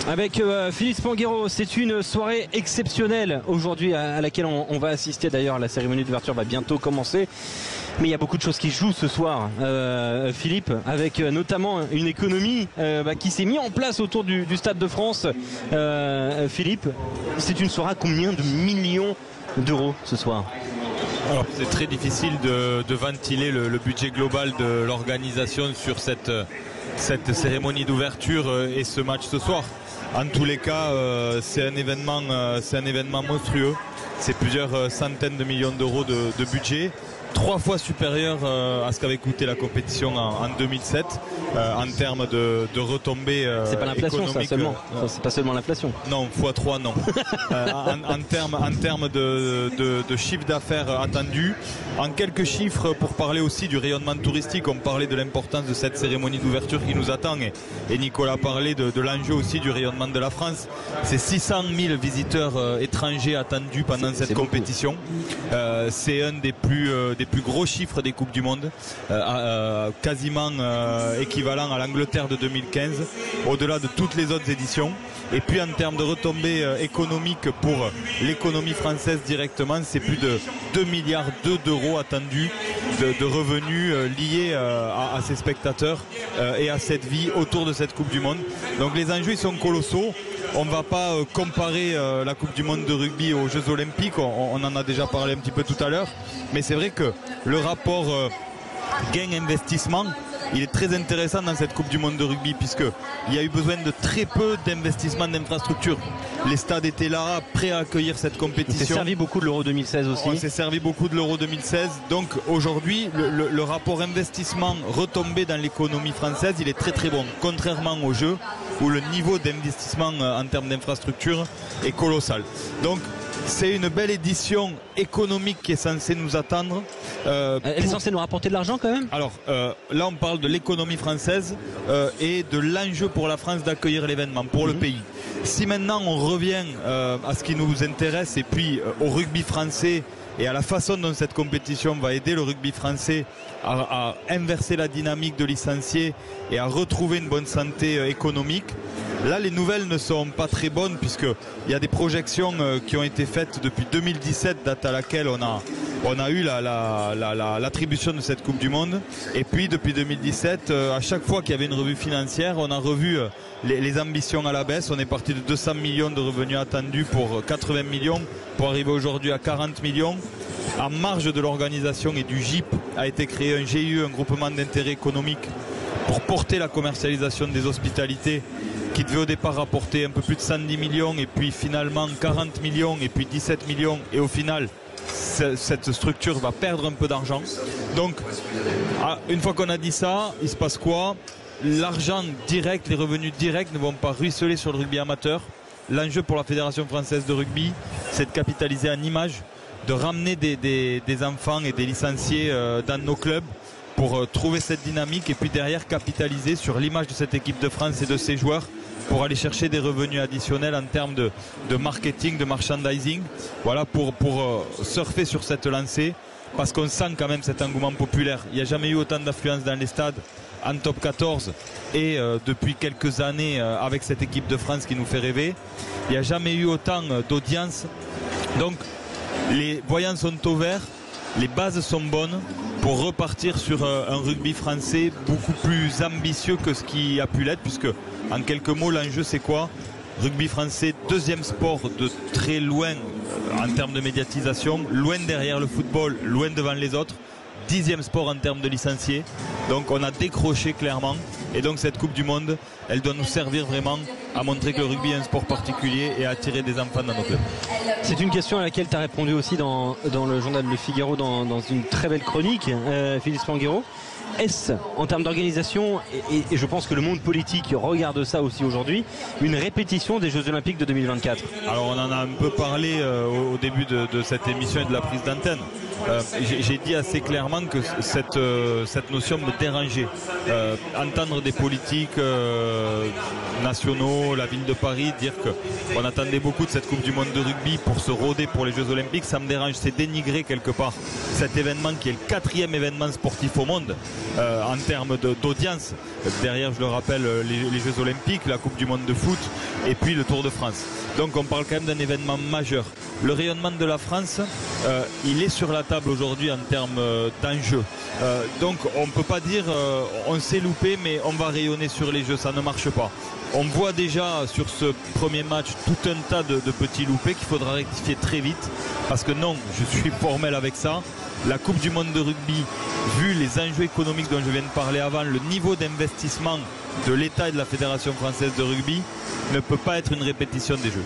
Avec Philippe Spanghero. C'est une soirée exceptionnelle aujourd'hui à laquelle on va assister. D'ailleurs, la cérémonie d'ouverture va bientôt commencer. Mais il y a beaucoup de choses qui jouent ce soir, Philippe, avec notamment une économie qui s'est mise en place autour du Stade de France. Philippe, c'est une soirée à combien de millions d'euros ce soir? Alors, c'est très difficile de ventiler le budget global de l'organisation sur cette cérémonie d'ouverture et ce match ce soir. En tous les cas, c'est un événement monstrueux. C'est plusieurs centaines de millions d'euros de budget. 3 fois supérieur à ce qu'avait coûté la compétition en 2007 en termes de retombées c'est pas l'inflation ça seulement, c'est pas seulement l'inflation. Non, x3 non. en termes de chiffre d'affaires attendu, en quelques chiffres pour parler aussi du rayonnement touristique, on parlait de l'importance de cette cérémonie d'ouverture qui nous attend et Nicolas parlait de l'enjeu aussi du rayonnement de la France. C'est 600 000 visiteurs étrangers attendus pendant cette compétition. C'est un des plus gros chiffres des Coupes du Monde, quasiment équivalent à l'Angleterre de 2015, au-delà de toutes les autres éditions. Et puis en termes de retombées économiques pour l'économie française directement, c'est plus de 2 milliards d'euros attendus de revenus liés à ces spectateurs et à cette vie autour de cette Coupe du Monde. Donc les enjeux ils sont colossaux. On ne va pas comparer la Coupe du Monde de rugby aux Jeux Olympiques, on en a déjà parlé un petit peu tout à l'heure, mais c'est vrai que le rapport gain-investissement, il est très intéressant dans cette Coupe du Monde de rugby puisqu'il y a eu besoin de très peu d'investissement d'infrastructures. Les stades étaient là, prêts à accueillir cette compétition. On s'est servi beaucoup de l'Euro 2016 aussi. On s'est servi beaucoup de l'Euro 2016. Donc aujourd'hui, le rapport investissement-retombé dans l'économie française, il est très très bon. Contrairement aux Jeux où le niveau d'investissement en termes d'infrastructures est colossal. Donc c'est une belle édition économique qui est censée nous attendre. Elle est censée nous rapporter de l'argent quand même? Alors là on parle de l'économie française et de l'enjeu pour la France d'accueillir l'événement, pour le pays. Si maintenant on revient à ce qui nous intéresse et puis au rugby français et à la façon dont cette compétition va aider le rugby français à inverser la dynamique de licenciés et à retrouver une bonne santé économique. Là, les nouvelles ne sont pas très bonnes puisqu'il y a des projections qui ont été faites depuis 2017, date à laquelle on a eu l'attribution de cette Coupe du Monde. Et puis, depuis 2017, à chaque fois qu'il y avait une revue financière, on a revu les ambitions à la baisse. On est parti de 200 millions de revenus attendus pour 80 millions, pour arriver aujourd'hui à 40 millions. En marge de l'organisation et du GIP a été créé un GIE, un groupement d'intérêt économique, pour porter la commercialisation des hospitalités qui devait au départ rapporter un peu plus de 110 millions et puis finalement 40 millions et puis 17 millions et au final cette structure va perdre un peu d'argent. Donc une fois qu'on a dit ça, il se passe quoi? L'argent direct, les revenus directs ne vont pas ruisseler sur le rugby amateur. L'enjeu pour la Fédération française de rugby, c'est de capitaliser en image, de ramener des enfants et des licenciés dans nos clubs pour trouver cette dynamique et puis derrière capitaliser sur l'image de cette équipe de France et de ses joueurs pour aller chercher des revenus additionnels en termes de marketing, de merchandising, voilà, pour surfer sur cette lancée parce qu'on sent quand même cet engouement populaire. Il n'y a jamais eu autant d'affluence dans les stades en top 14 et depuis quelques années avec cette équipe de France qui nous fait rêver. Il n'y a jamais eu autant d'audience. Donc les voyants sont au vert, les bases sont bonnes pour repartir sur un rugby français beaucoup plus ambitieux que ce qui a pu l'être, puisque en quelques mots l'enjeu c'est quoi? Rugby français, deuxième sport de très loin en termes de médiatisation, loin derrière le football, loin devant les autres, 10e sport en termes de licenciés. Donc on a décroché clairement et donc cette Coupe du Monde elle doit nous servir vraiment à montrer que le rugby est un sport particulier et à attirer des enfants dans nos clubs. C'est une question à laquelle tu as répondu aussi dans le journal Le Figaro dans une très belle chronique, Philippe Spanghero. Est-ce, en termes d'organisation, et je pense que le monde politique regarde ça aussi aujourd'hui, une répétition des Jeux Olympiques de 2024? Alors on en a un peu parlé au début de cette émission et de la prise d'antenne. j'ai dit assez clairement que cette notion me dérangeait. Entendre des politiques nationaux, la ville de Paris, dire qu'on attendait beaucoup de cette Coupe du Monde de rugby pour se roder pour les Jeux Olympiques, ça me dérange. C'est dénigrer quelque part cet événement qui est le 4e événement sportif au monde en termes d'audience. Derrière, je le rappelle, les Jeux Olympiques, la Coupe du Monde de foot et puis le Tour de France. Donc on parle quand même d'un événement majeur. Le rayonnement de la France, il est sur la table aujourd'hui en termes d'enjeux. Donc on ne peut pas dire on s'est loupé mais on va rayonner sur les Jeux, ça ne marche pas. On voit déjà sur ce premier match tout un tas de petits loupés qu'il faudra rectifier très vite parce que non, je suis formel avec ça. La Coupe du Monde de rugby, vu les enjeux économiques dont je viens de parler avant, le niveau d'investissement de l'État et de la Fédération française de rugby ne peut pas être une répétition des Jeux.